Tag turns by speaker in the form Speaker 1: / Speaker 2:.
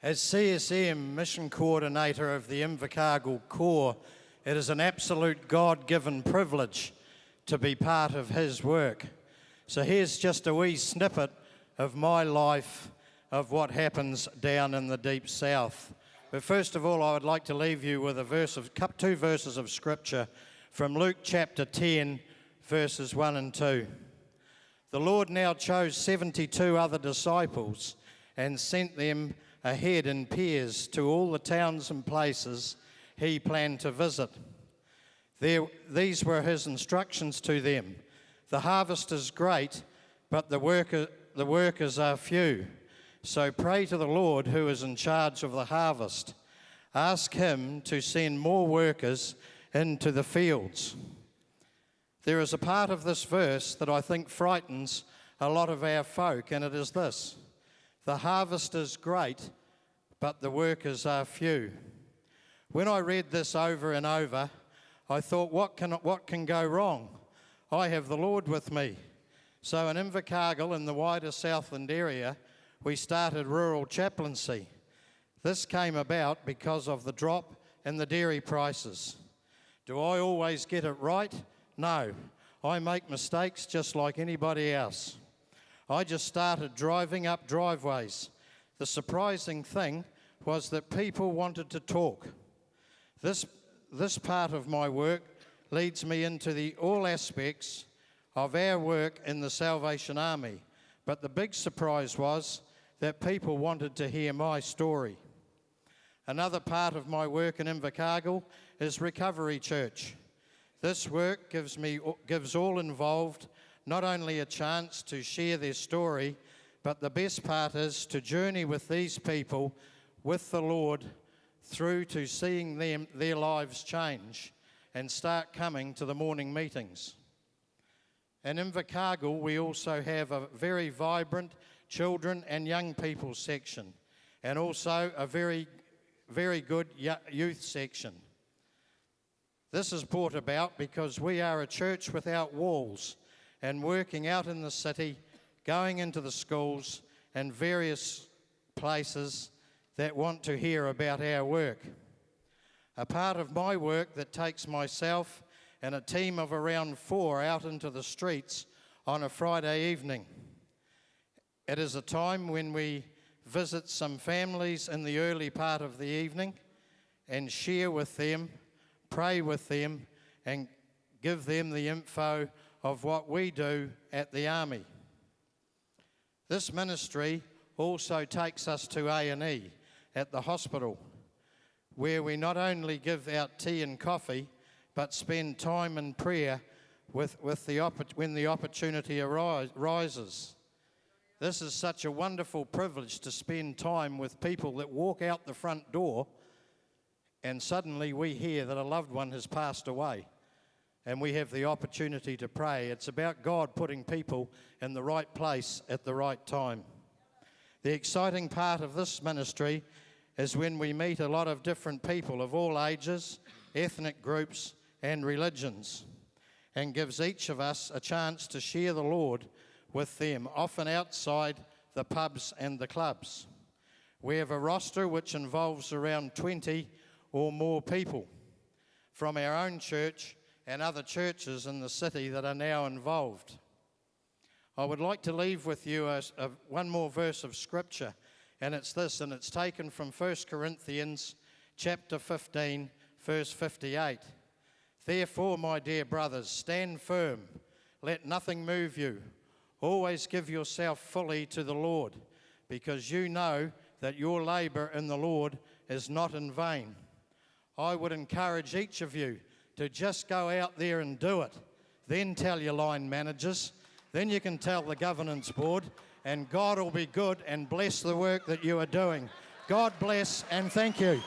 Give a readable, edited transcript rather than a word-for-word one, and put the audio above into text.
Speaker 1: As CSM Mission Coordinator of the Invercargill Corps, it is an absolute God-given privilege to be part of his work. So here's just a wee snippet of my life of what happens down in the deep south. But first of all, I would like to leave you with two verses of scripture from Luke chapter 10, verses 1 and 2. The Lord now chose 72 other disciples and sent them ahead in pairs to all the towns and places he planned to visit. These were his instructions to them. The harvest is great, but the workers are few. So pray to the Lord who is in charge of the harvest. Ask him to send more workers into the fields. There is a part of this verse that I think frightens a lot of our folk, and it is this: the harvest is great, but the workers are few. When I read this over and over, I thought, what can go wrong? I have the Lord with me. So in Invercargill, in the wider Southland area, we started rural chaplaincy. This came about because of the drop in the dairy prices. Do I always get it right? No. I make mistakes just like anybody else. I just started driving up driveways. The surprising thing was that people wanted to talk. This part of my work leads me into all aspects of our work in the Salvation Army. But the big surprise was that people wanted to hear my story. Another part of my work in Invercargill is Recovery Church. This work gives all involved not only a chance to share their story, but the best part is to journey with these people, with the Lord, through to seeing their lives change and start coming to the morning meetings. In Invercargill, we also have a very vibrant children and young people section, and also a very, very good youth section. This is brought about because we are a church without walls, and working out in the city, going into the schools and various places that want to hear about our work. A part of my work that takes myself and a team of around 4 out into the streets on a Friday evening. It is a time when we visit some families in the early part of the evening and share with them, pray with them, and give them the info of what we do at the Army. This ministry also takes us to A&E at the hospital, where we not only give out tea and coffee, but spend time in prayer when the opportunity arises. This is such a wonderful privilege to spend time with people that walk out the front door and suddenly we hear that a loved one has passed away and we have the opportunity to pray. It's about God putting people in the right place at the right time. The exciting part of this ministry is when we meet a lot of different people of all ages, ethnic groups and religions, and gives each of us a chance to share the Lord with them, often outside the pubs and the clubs. We have a roster which involves around 20 or more people from our own church and other churches in the city that are now involved. I would like to leave with you one more verse of scripture, and it's this, and it's taken from 1 Corinthians chapter 15, verse 58. Therefore, my dear brothers, stand firm, let nothing move you. Always give yourself fully to the Lord, because you know that your labour in the Lord is not in vain. I would encourage each of you to just go out there and do it. Then tell your line managers. Then you can tell the governance board, and God will be good and bless the work that you are doing. God bless and thank you.